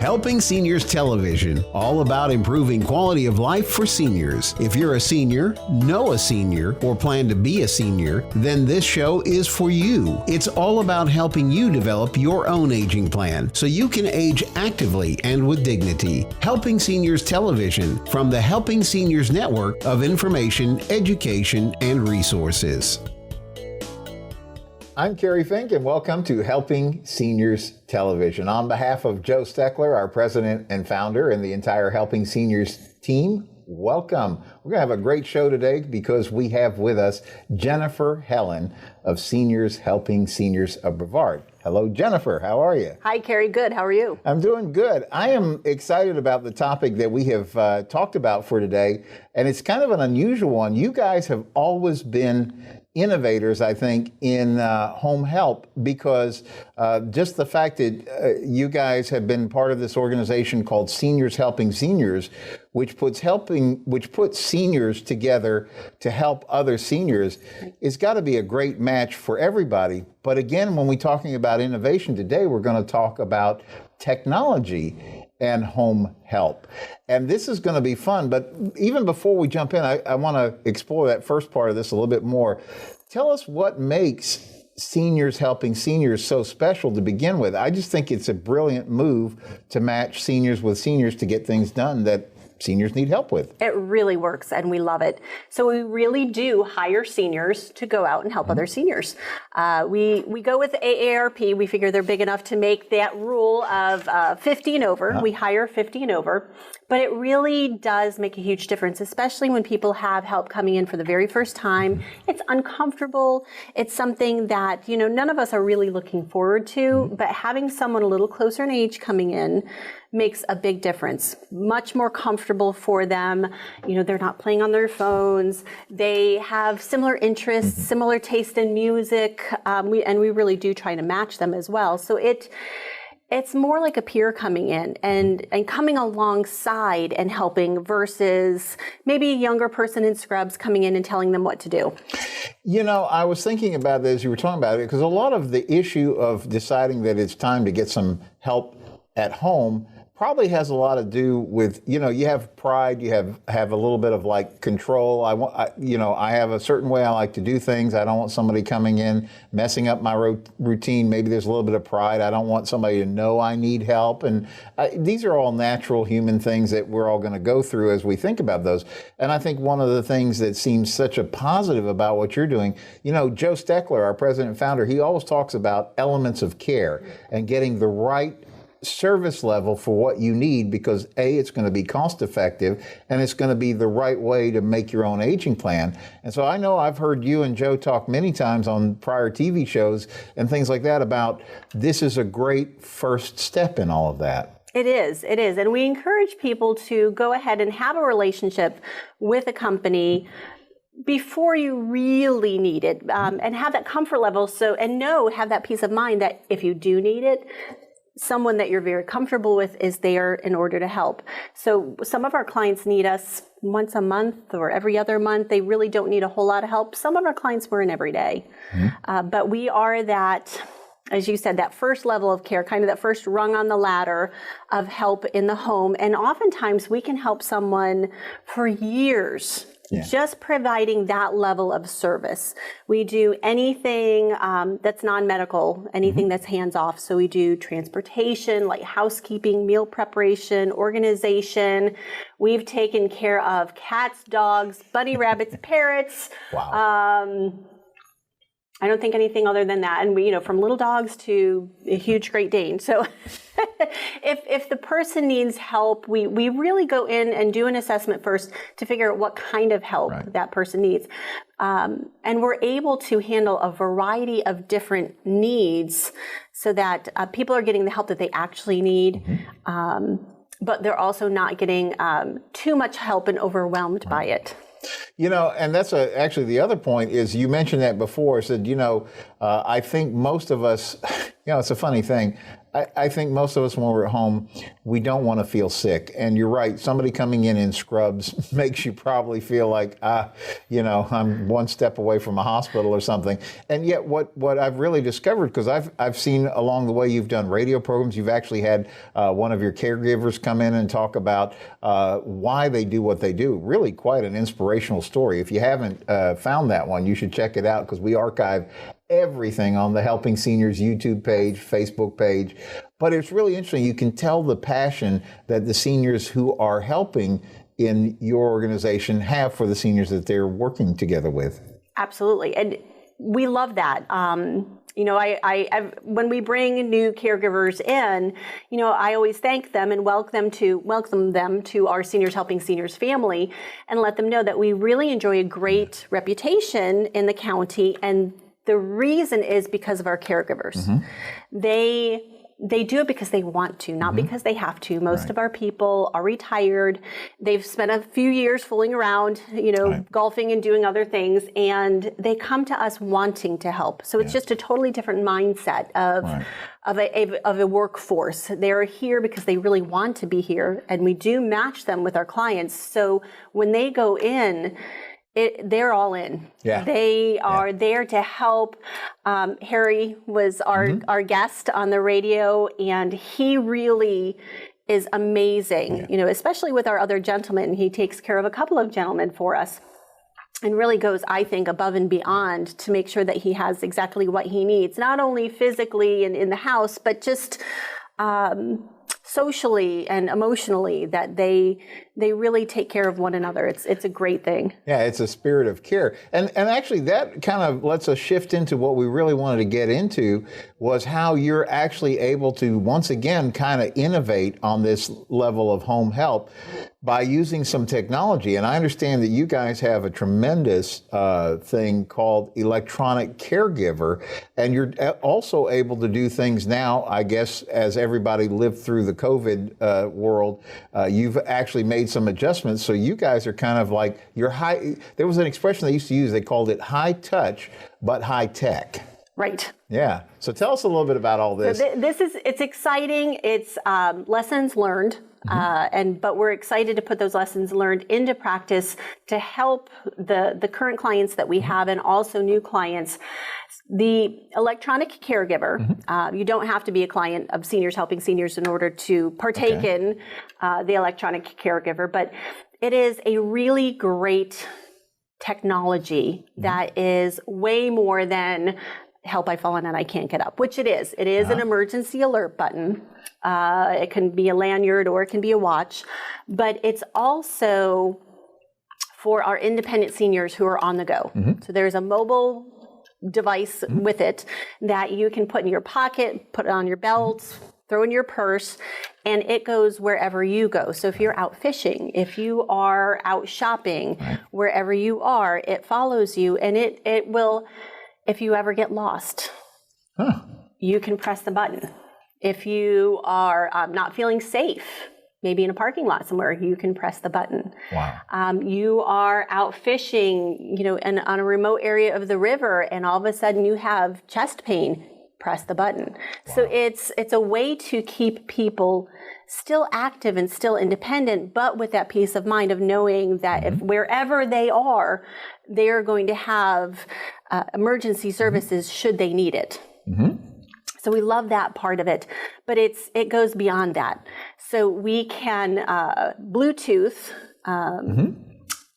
Helping Seniors Television, all about improving quality of life for seniors. If you're a senior, know a senior, or plan to be a senior, then this show is for you. It's all about helping you develop your own aging plan so you can age actively and with dignity. Helping Seniors Television from the Helping Seniors Network of information, education, and resources. I'm Kerry Fink, and welcome to Helping Seniors Television. On behalf of Joe Steckler, our president and founder, and the entire Helping Seniors team, welcome. We're going to have a great show today because we have with us Jennifer Helin of Seniors Helping Seniors of Brevard. Hello, Jennifer. How are you? Hi, Kerry. Good. How are you? I'm doing good. I am excited about the topic that we have talked about for today, and it's kind of an unusual one. You guys have always been innovators, I think, in home help because just the fact that you guys have been part of this organization called Seniors Helping Seniors, which puts seniors together to help other seniors, it's got to be a great match for everybody. But again, when we're talking about innovation today, we're going to talk about technology and home help. And this is going to be fun. But even before we jump in, I want to explore that first part of this a little bit more. Tell us what makes Seniors Helping Seniors so special to begin with. I just think it's a brilliant move to match seniors with seniors to get things done that seniors need help with. It really works, and we love it. So we really do hire seniors to go out and help other seniors. We go with AARP. We figure they're big enough to make that rule of 50 and over. We hire 50 and over. But it really does make a huge difference, especially when people have help coming in for the very first time. It's uncomfortable. It's something that, none of us are really looking forward to, but having someone a little closer in age coming in makes a big difference. Much more comfortable for them. They're not playing on their phones. They have similar interests, similar taste in music. We really do try to match them as well. So it's more like a peer coming in and coming alongside and helping versus maybe a younger person in scrubs coming in and telling them what to do. I was thinking about this as you were talking about it, because a lot of the issue of deciding that it's time to get some help at home probably has a lot to do with, you have pride, you have a little bit of like control. I have a certain way I like to do things. I don't want somebody coming in, messing up my routine. Maybe there's a little bit of pride. I don't want somebody to know I need help. And these are all natural human things that we're all going to go through as we think about those. And I think one of the things that seems such a positive about what you're doing, Joe Steckler, our president and founder, he always talks about elements of care and getting the right service level for what you need, because it's going to be cost effective and it's going to be the right way to make your own aging plan. And so I know I've heard you and Joe talk many times on prior TV shows and things like that about this is a great first step in all of that. It is. And we encourage people to go ahead and have a relationship with a company before you really need it, and have that comfort level. Have that peace of mind that if you do need it, someone that you're very comfortable with is there in order to help. So some of our clients need us once a month or every other month. They really don't need a whole lot of help. Some of our clients we're in every day. But we are that, as you said, that first level of care, kind of that first rung on the ladder of help in the home. And oftentimes we can help someone for years. Just providing that level of service. We do anything that's non-medical, anything that's hands-off. So we do transportation, like housekeeping, meal preparation, organization. We've taken care of cats, dogs, bunny rabbits, parrots. Wow. I don't think anything other than that. And we, from little dogs to a huge Great Dane. So if the person needs help, we really go in and do an assessment first to figure out what kind of help that person needs. And we're able to handle a variety of different needs so that people are getting the help that they actually need. But they're also not getting too much help and overwhelmed by it. And that's actually the other point is you mentioned that before. Said, I think most of us, it's a funny thing. I think most of us, when we're at home, we don't want to feel sick. And you're right, somebody coming in scrubs makes you probably feel like, I'm one step away from a hospital or something. And yet what I've really discovered, because I've seen along the way you've done radio programs, you've actually had one of your caregivers come in and talk about why they do what they do. Really quite an inspirational story. If you haven't found that one, you should check it out, because we archive everything on the Helping Seniors YouTube page, Facebook page. But it's really interesting. You can tell the passion that the seniors who are helping in your organization have for the seniors that they're working together with. Absolutely. And we love that. When we bring new caregivers in, I always thank them and welcome them to our Seniors Helping Seniors family, and let them know that we really enjoy a great reputation in the county. And the reason is because of our caregivers. They do it because they want to, not because they have to. Most of our people are retired. They've spent a few years fooling around, golfing and doing other things, and they come to us wanting to help. So it's just a totally different mindset of a workforce. They're here because they really want to be here, and we do match them with our clients. So when they go in, they're all in. Yeah. They are there to help. Harry was our guest on the radio, and he really is amazing, especially with our other gentlemen. He takes care of a couple of gentlemen for us and really goes, I think, above and beyond to make sure that he has exactly what he needs, not only physically and in the house, but just socially and emotionally, that they really take care of one another. It's a great thing. Yeah, it's a spirit of care. And actually that kind of lets us shift into what we really wanted to get into, was how you're actually able to once again kind of innovate on this level of home help by using some technology. And I understand that you guys have a tremendous thing called electronic caregiver, and you're also able to do things now, I guess, as everybody lived through the COVID world, you've actually made some adjustments. So you guys are kind of like, you're high. There was an expression they used to use, they called it high touch, but high tech. Right. Yeah. So tell us a little bit about all this. So it's exciting. It's lessons learned. But we're excited to put those lessons learned into practice to help the current clients that we have, and also new clients. The electronic caregiver, you don't have to be a client of Seniors Helping Seniors in order to partake in the electronic caregiver, but it is a really great technology that is way more than help, I've fallen and I can't get up, which it is. It is an emergency alert button. It can be a lanyard or it can be a watch, but it's also for our independent seniors who are on the go. So there's a mobile device with it that you can put in your pocket, put it on your belt, throw in your purse, and it goes wherever you go. So if you're out fishing, if you are out shopping, wherever you are, it follows you, and it will. If you ever get lost, you can press the button. If you are not feeling safe, maybe in a parking lot somewhere, you can press the button. Wow. You are out fishing, on a remote area of the river, and all of a sudden you have chest pain, press the button. Wow. So it's a way to keep people still active and still independent, but with that peace of mind of knowing that if wherever they are going to have emergency services should they need it. So we love that part of it, but it goes beyond that. So we can Bluetooth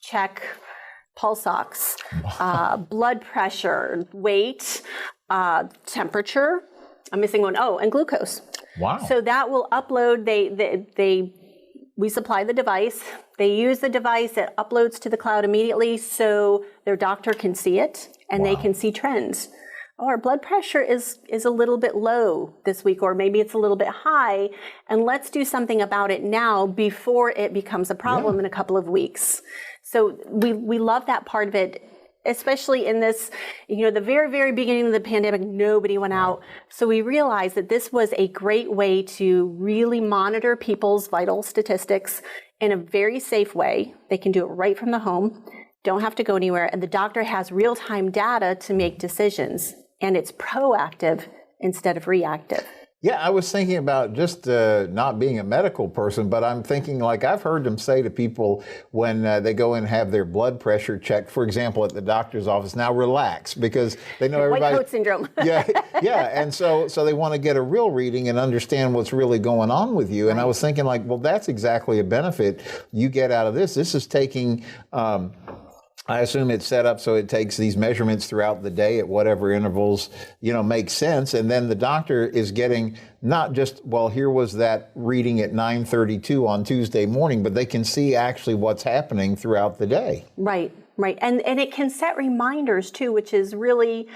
check pulse ox, blood pressure, weight, temperature. I'm missing one. Oh, and glucose. Wow. So that will upload. We supply the device. They use the device. It uploads to the cloud immediately, so their doctor can see it and they can see trends. Oh, our blood pressure is a little bit low this week, or maybe it's a little bit high, and let's do something about it now before it becomes a problem in a couple of weeks. So we love that part of it, especially in this, the very, very beginning of the pandemic, nobody went out. So we realized that this was a great way to really monitor people's vital statistics in a very safe way. They can do it right from the home, don't have to go anywhere, and the doctor has real-time data to make decisions. And it's proactive instead of reactive. Yeah, I was thinking about just not being a medical person, but I'm thinking like I've heard them say to people when they go in and have their blood pressure checked, for example, at the doctor's office, now relax, because they know everybody. White coat syndrome. yeah, and so they want to get a real reading and understand what's really going on with you. And I was thinking like, well, that's exactly a benefit you get out of this. This is taking. I assume it's set up so it takes these measurements throughout the day at whatever intervals, make sense. And then the doctor is getting not just, well, here was that reading at 9:32 on Tuesday morning, but they can see actually what's happening throughout the day. Right. And it can set reminders too, which is really,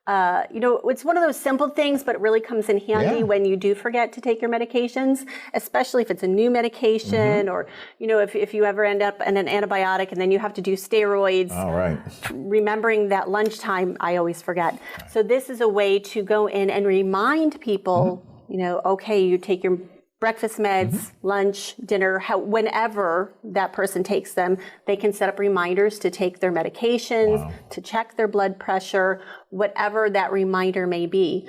it's one of those simple things, but it really comes in handy when you do forget to take your medications, especially if it's a new medication or, if you ever end up in an antibiotic and then you have to do steroids. All right. Remembering that lunchtime, I always forget. So this is a way to go in and remind people, okay, you take your breakfast meds, lunch, dinner, whenever that person takes them, they can set up reminders to take their medications, to check their blood pressure, whatever that reminder may be.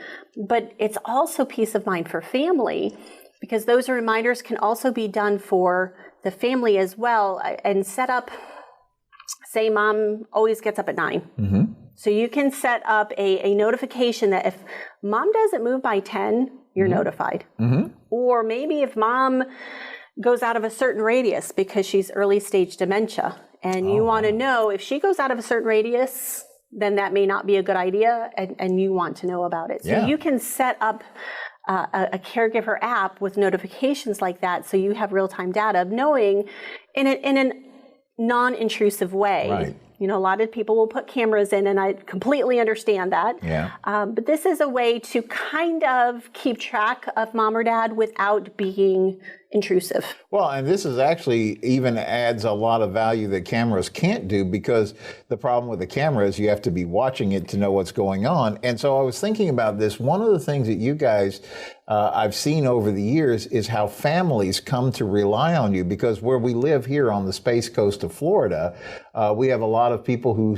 But it's also peace of mind for family, because those reminders can also be done for the family as well, and set up, say mom always gets up at 9. So you can set up a notification that if mom doesn't move by 10, you're notified. Or maybe if mom goes out of a certain radius because she's early stage dementia, and you want to know if she goes out of a certain radius, then that may not be a good idea, and you want to know about it. So you can set up a caregiver app with notifications like that, so you have real-time data of knowing in a non-intrusive way. Right. A lot of people will put cameras in, and I completely understand that. Yeah. But this is a way to kind of keep track of mom or dad without being intrusive. Well, and this is actually even adds a lot of value that cameras can't do, because the problem with the camera is you have to be watching it to know what's going on. And so I was thinking about this. One of the things that you guys I've seen over the years is how families come to rely on you, because where we live here on the Space Coast of Florida, we have a lot of people who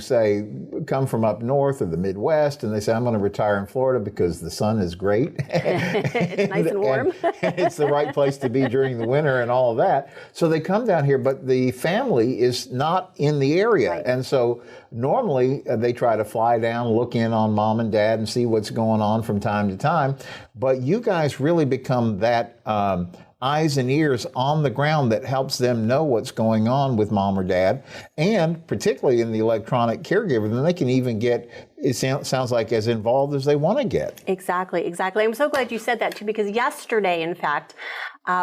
come from up north or the Midwest, and they say, I'm going to retire in Florida because the sun is great. It's nice and warm. and it's the right place to be during the winter and all of that. So they come down here, but the family is not in the area. Right. And so normally they try to fly down, look in on mom and dad and see what's going on from time to time. But you guys really become that eyes and ears on the ground that helps them know what's going on with mom or dad. And particularly in the electronic caregiver, then they can even get, it sounds like, as involved as they want to get. Exactly. I'm so glad you said that too, because yesterday, in fact,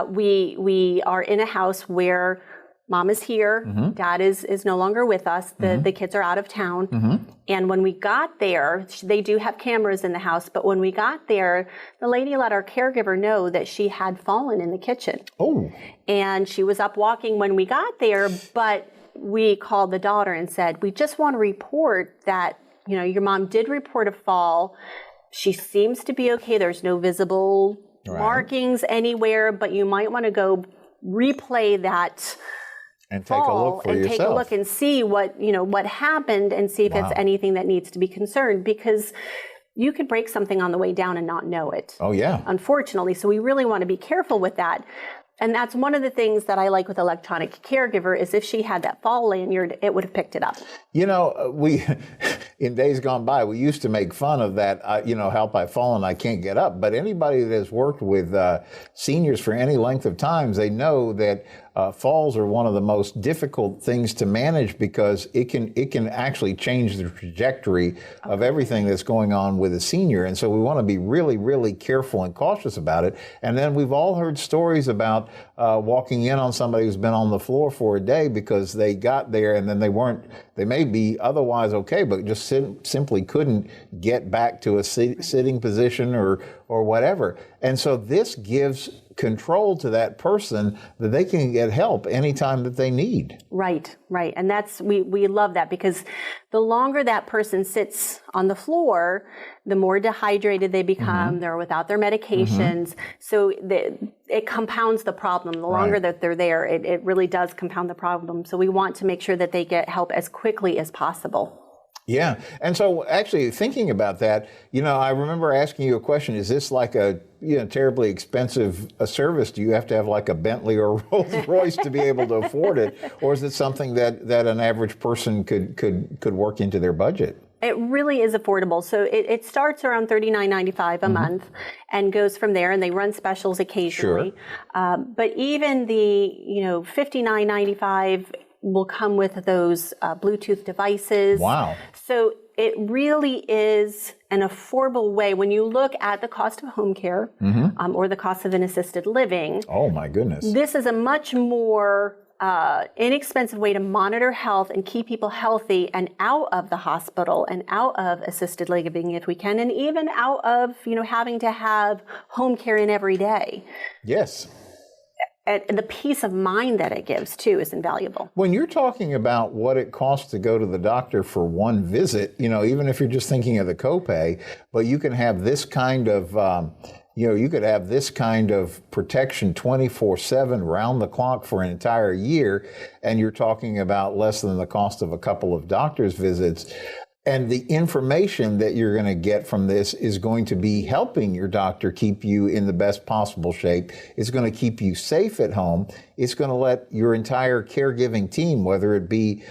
we are in a house where mom is here, dad is no longer with us, the kids are out of town. And when we got there, they do have cameras in the house, but when we got there, the lady let our caregiver know that she had fallen in the kitchen. Oh. And she was up walking when we got there, but we called the daughter and said, we just want to report that, your mom did report a fall. She seems to be okay. There's no visible markings anywhere, but you might want to go replay that and take a look for yourself. Take a look and see what happened, and see if it's anything that needs to be concerned, because you could break something on the way down and not know it. Oh yeah. Unfortunately, so we really want to be careful with that. And that's one of the things that I like with electronic caregiver, is if she had that fall lanyard, it would have picked it up. We, in days gone by, we used to make fun of that, help, I've fallen, I can't get up. But anybody that has worked with seniors for any length of time, they know that falls are one of the most difficult things to manage, because it can actually change the trajectory of everything that's going on with a senior. And so we want to be really, really careful and cautious about it. And then we've all heard stories about walking in on somebody who's been on the floor for a day because they got there and then they may be otherwise okay, but just simply couldn't get back to a sitting position or whatever. And so this gives control to that person, that they can get help anytime that they need. Right. And we love that, because the longer that person sits on the floor, the more dehydrated they become. They're without their medications. So it compounds the problem. The longer that they're there, it really does compound the problem. So we want to make sure that they get help as quickly as possible. Yeah. And so actually thinking about that, I remember asking you a question, is this like a terribly expensive service? Do you have to have like a Bentley or a Rolls Royce to be able to afford it? Or is it something that an average person could work into their budget? It really is affordable. So it starts around $39.95 a month and goes from there, and they run specials occasionally. Sure. But even the $59.95 will come with those Bluetooth devices. Wow. So it really is an affordable way when you look at the cost of home care or the cost of an assisted living. Oh my goodness. This is a much more inexpensive way to monitor health and keep people healthy and out of the hospital and out of assisted living if we can, and even out of having to have home care in every day. Yes. And the peace of mind that it gives, too, is invaluable. When you're talking about what it costs to go to the doctor for one visit, even if you're just thinking of the copay, but you can have this kind of, you could have this kind of protection 24/7 round the clock for an entire year, and you're talking about less than the cost of a couple of doctor's visits. And the information that you're going to get from this is going to be helping your doctor keep you in the best possible shape. It's going to keep you safe at home. It's going to let your entire caregiving team, whether it be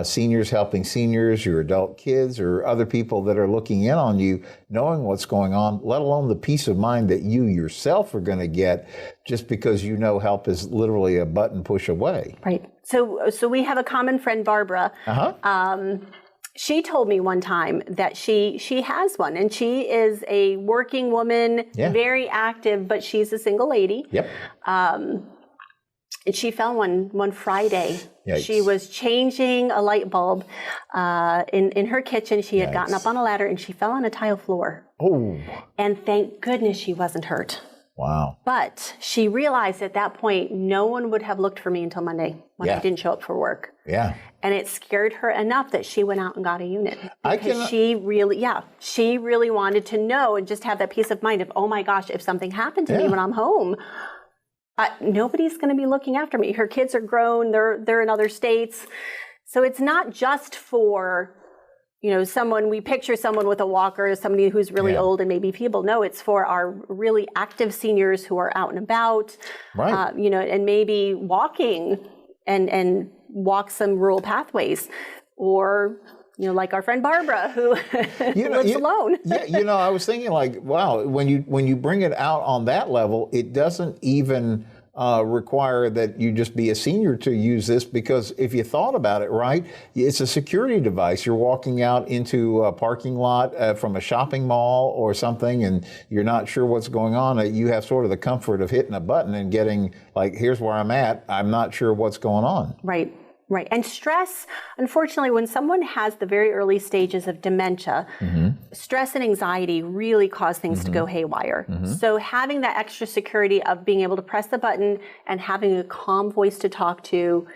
seniors helping seniors, your adult kids, or other people that are looking in on you, knowing what's going on, let alone the peace of mind that you yourself are going to get just because help is literally a button push away. Right. So we have a common friend, Barbara. She told me one time that she has one, and she is a working woman, very active, but she's a single lady. Yep. And she fell one Friday. Yikes. She was changing a light bulb in her kitchen. She had gotten up on a ladder, and she fell on a tile floor. Oh. And thank goodness she wasn't hurt. Wow. But she realized at that point, no one would have looked for me until Monday when I didn't show up for work. Yeah. And it scared her enough that she went out and got a unit. Because she really wanted to know and just have that peace of mind of, oh my gosh, if something happened to me when I'm home, nobody's going to be looking after me. Her kids are grown, they're in other states. So it's not just for we picture someone with a walker, somebody who's really old and maybe feeble. No, it's for our really active seniors who are out and about, right. And maybe walking and walk some rural pathways, or like our friend Barbara who lives alone. I was thinking wow, when you bring it out on that level, it doesn't even require that you just be a senior to use this, because if you thought about it, right, it's a security device. You're walking out into a parking lot from a shopping mall or something, and you're not sure what's going on. You have sort of the comfort of hitting a button and getting here's where I'm at. I'm not sure what's going on. Right. Right. And stress, unfortunately, when someone has the very early stages of dementia, stress and anxiety really cause things to go haywire. So having that extra security of being able to press the button and having a calm voice to talk to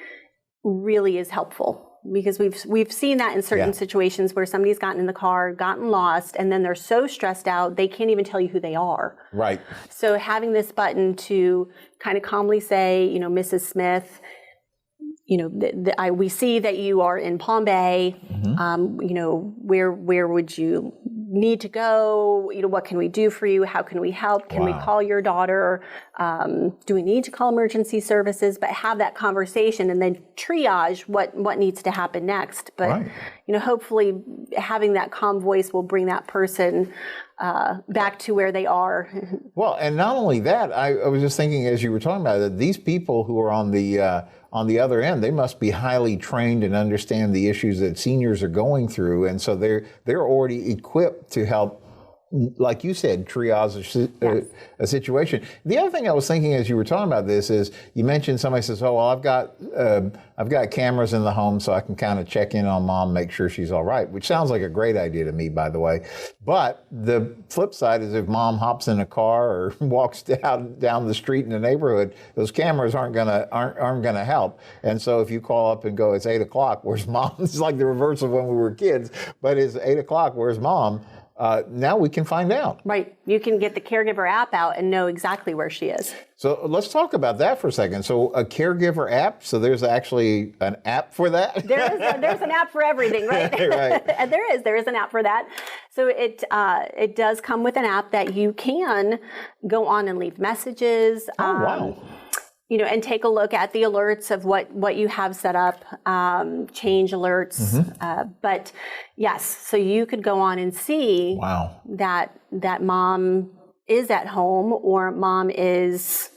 really is helpful, because we've seen that in certain situations where somebody's gotten in the car, gotten lost, and then they're so stressed out they can't even tell you who they are. Right. So having this button to kind of calmly say, Mrs. Smith, we see that you are in Palm Bay. Where would you need to go? What can we do for you? How can we help? Can we call your daughter? Do we need to call emergency services? But have that conversation and then triage what needs to happen next. But hopefully having that calm voice will bring that person back to where they are. Well, and not only that, I was just thinking as you were talking about it, these people who are on the other end, they must be highly trained and understand the issues that seniors are going through, and so they're already equipped to help, like you said, triage a situation. The other thing I was thinking as you were talking about this is, you mentioned somebody says, "Oh, well, I've got cameras in the home, so I can kind of check in on mom, make sure she's all right," which sounds like a great idea to me, by the way. But the flip side is, if mom hops in a car or walks down the street in the neighborhood, those cameras aren't gonna help. And so if you call up and go, "It's 8 o'clock, where's mom?" It's like the reverse of when we were kids, but it's 8 o'clock, where's mom? now we can find out. Right. You can get the Caregiver app out and know exactly where she is. So let's talk about that for a second. So a Caregiver app, so there's actually an app for that? There's an app for everything, right? Right. And there is an app for that. So it does come with an app that you can go on and leave messages. Wow. And take a look at the alerts of what you have set up, change alerts. But yes, so you could go on and see that mom is at home or mom is,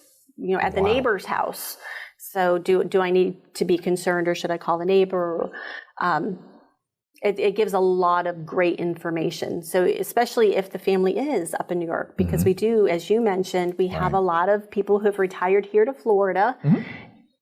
at the neighbor's house. So do I need to be concerned or should I call the neighbor? It gives a lot of great information. So especially if the family is up in New York, because we do, as you mentioned, we have a lot of people who have retired here to Florida,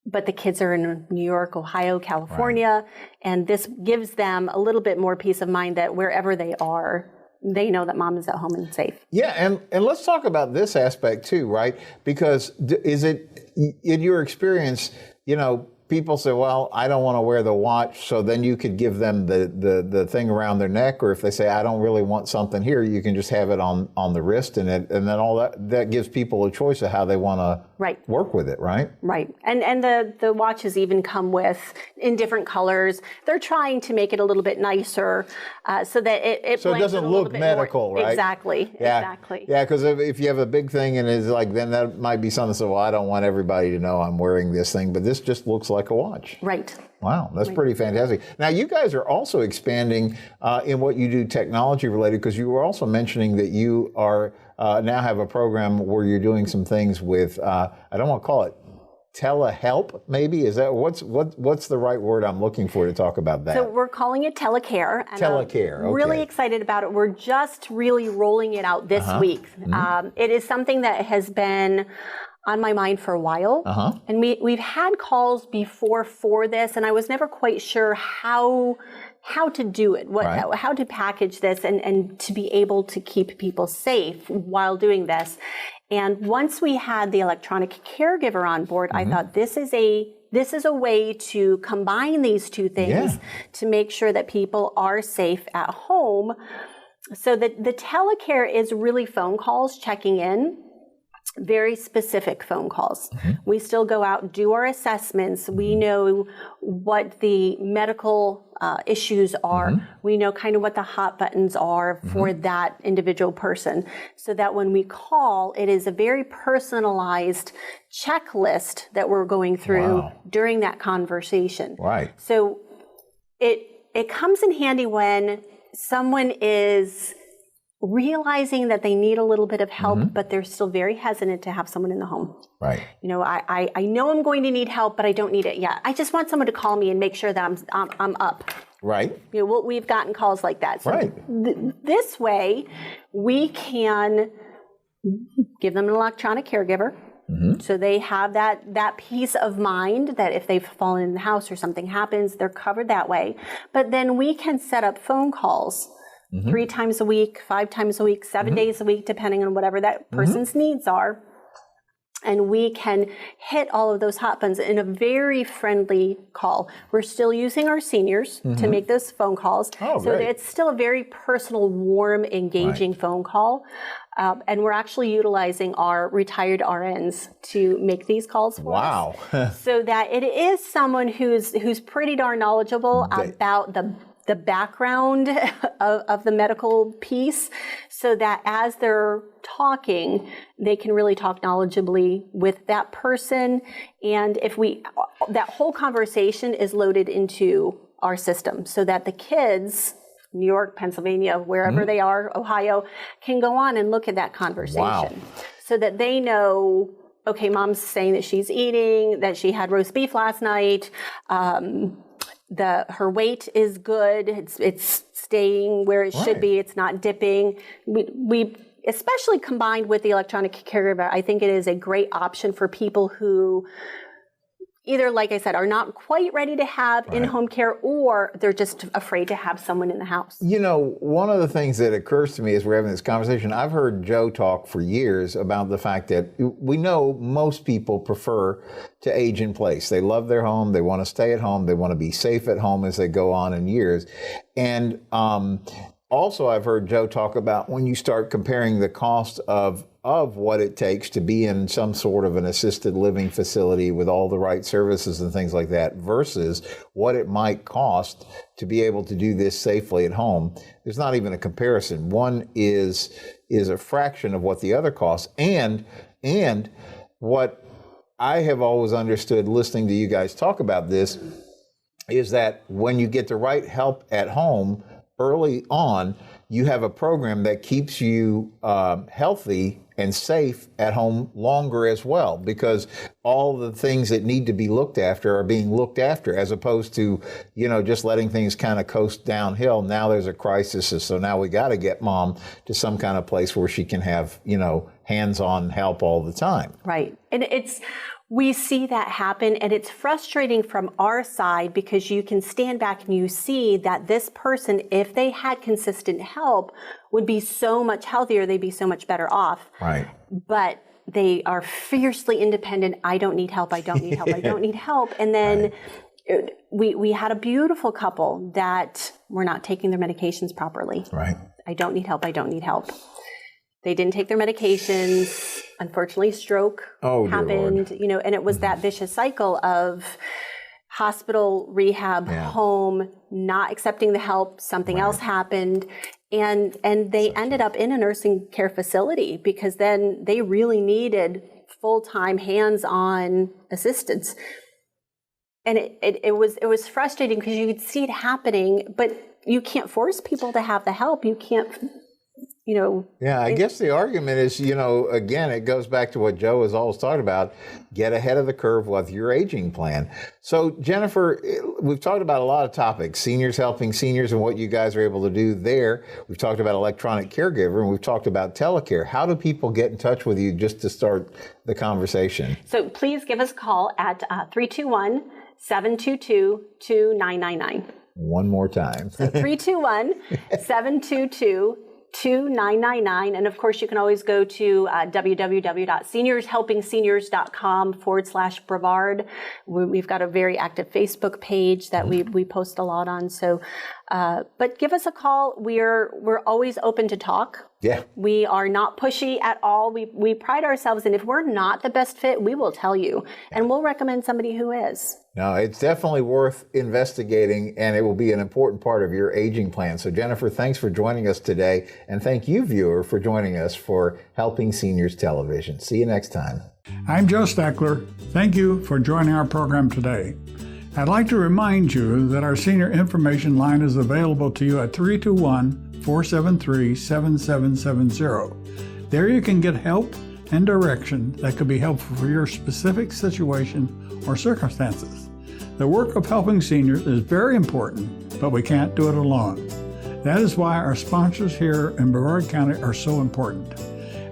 but the kids are in New York, Ohio, California, and this gives them a little bit more peace of mind that wherever they are, they know that mom is at home and safe. Yeah, and let's talk about this aspect too, right? Because is it, in your experience, people say, well, I don't want to wear the watch, so then you could give them the thing around their neck, or if they say, I don't really want something here, you can just have it on the wrist, and then all that gives people a choice of how they want to work with it, right? Right. And the watches even come with in different colors. They're trying to make it a little bit nicer so that it so it doesn't look medical, more. Right? Exactly. Yeah. Exactly. Yeah, because if you have a big thing and it's like, then that might be something. So, well, I don't want everybody to know I'm wearing this thing, but this just looks like a watch. Right. Wow, that's pretty fantastic. Now, you guys are also expanding in what you do technology related, because you were also mentioning that you are now have a program where you're doing some things with, I don't want to call it telehelp, maybe? Is that what's the right word I'm looking for to talk about that? So we're calling it telecare. And telecare, okay. Really excited about it. We're just really rolling it out this week. It is something that has been on my mind for a while. And we've had calls before for this, and I was never quite sure how to do it, how to package this and to be able to keep people safe while doing this. And once we had the electronic caregiver on board, I thought this is a way to combine these two things to make sure that people are safe at home. So the telecare is really phone calls, checking in. Very specific phone calls. We still go out, do our assessments. We know what the medical issues are. We know kind of what the hot buttons are for that individual person, so that when we call, it is a very personalized checklist that we're going through during that conversation. Right. So it comes in handy when someone is realizing that they need a little bit of help, but they're still very hesitant to have someone in the home. Right. I know I'm going to need help, but I don't need it yet. I just want someone to call me and make sure that I'm up. Right. We've gotten calls like that. So this way, we can give them an electronic caregiver. So they have that peace of mind that if they've fallen in the house or something happens, they're covered that way. But then we can set up phone calls 3 times a week, 5 times a week, 7 days a week, depending on whatever that person's needs are. And we can hit all of those hot buttons in a very friendly call. We're still using our seniors to make those phone calls. So it's still a very personal, warm, engaging phone call. And we're actually utilizing our retired RNs to make these calls for us. So that it is someone who's pretty darn knowledgeable about the background of the medical piece, so that as they're talking, they can really talk knowledgeably with that person. And that whole conversation is loaded into our system, so that the kids, New York, Pennsylvania, wherever they are, Ohio, can go on and look at that conversation, so that they know, okay, mom's saying that she's eating, that she had roast beef last night, her weight is good. It's staying where it should be. It's not dipping. We especially combined with the electronic caregiver, I think it is a great option for people who either, like I said, are not quite ready to have in-home care, or they're just afraid to have someone in the house. One of the things that occurs to me as we're having this conversation, I've heard Joe talk for years about the fact that we know most people prefer to age in place. They love their home. They want to stay at home. They want to be safe at home as they go on in years. And also, I've heard Joe talk about when you start comparing the cost of what it takes to be in some sort of an assisted living facility with all the right services and things like that versus what it might cost to be able to do this safely at home. There's not even a comparison. One is a fraction of what the other costs. And what I have always understood listening to you guys talk about this is that when you get the right help at home early on, you have a program that keeps you healthy and safe at home longer as well, because all the things that need to be looked after are being looked after, as opposed to, just letting things kind of coast downhill. Now there's a crisis, so now we got to get mom to some kind of place where she can have, hands-on help all the time. Right. And we see that happen, and it's frustrating from our side because you can stand back and you see that this person, if they had consistent help, would be so much healthier, they'd be so much better off. Right. But they are fiercely independent. I don't need help. I don't need help. I don't need help. And then we had a beautiful couple that were not taking their medications properly. Right. I don't need help. I don't need help. They didn't take their medications. Unfortunately, stroke happened, and it was that vicious cycle of hospital, rehab, home, not accepting the help, something else happened. And they ended up in a nursing care facility because then they really needed full-time, hands-on assistance. And it was frustrating because you could see it happening, but you can't force people to have the help. You can't... Yeah, I guess the argument is, again, it goes back to what Joe has always talked about, get ahead of the curve with your aging plan. So, Jennifer, we've talked about a lot of topics, seniors helping seniors and what you guys are able to do there. We've talked about electronic caregiver, and we've talked about telecare. How do people get in touch with you just to start the conversation? So please give us a call at 321-722-2999. One more time. So 321-722-2999. And of course, you can always go to www.seniorshelpingseniors.com/Brevard. We've got a very active Facebook page that we post a lot on. So, but give us a call. We're always open to talk. Yeah. We are not pushy at all. We pride ourselves in if we're not the best fit, we will tell you, and we'll recommend somebody who is. No, it's definitely worth investigating, and it will be an important part of your aging plan. So, Jennifer, thanks for joining us today, and thank you, viewer, for joining us for Helping Seniors Television. See you next time. I'm Joe Steckler. Thank you for joining our program today. I'd like to remind you that our senior information line is available to you at 321-473-7770. There you can get help and direction that could be helpful for your specific situation or circumstances. The work of helping seniors is very important, but we can't do it alone. That is why our sponsors here in Brevard County are so important.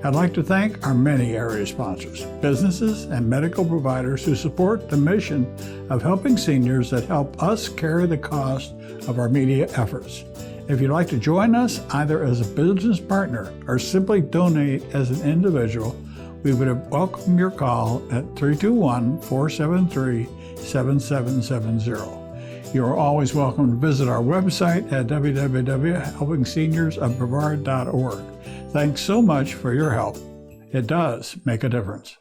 I'd like to thank our many area sponsors, businesses and medical providers who support the mission of helping seniors that help us carry the cost of our media efforts. If you'd like to join us either as a business partner or simply donate as an individual, we would welcome your call at 321-473-7770. You are always welcome to visit our website at www.helpingseniorsofbrevard.org. Thanks so much for your help. It does make a difference.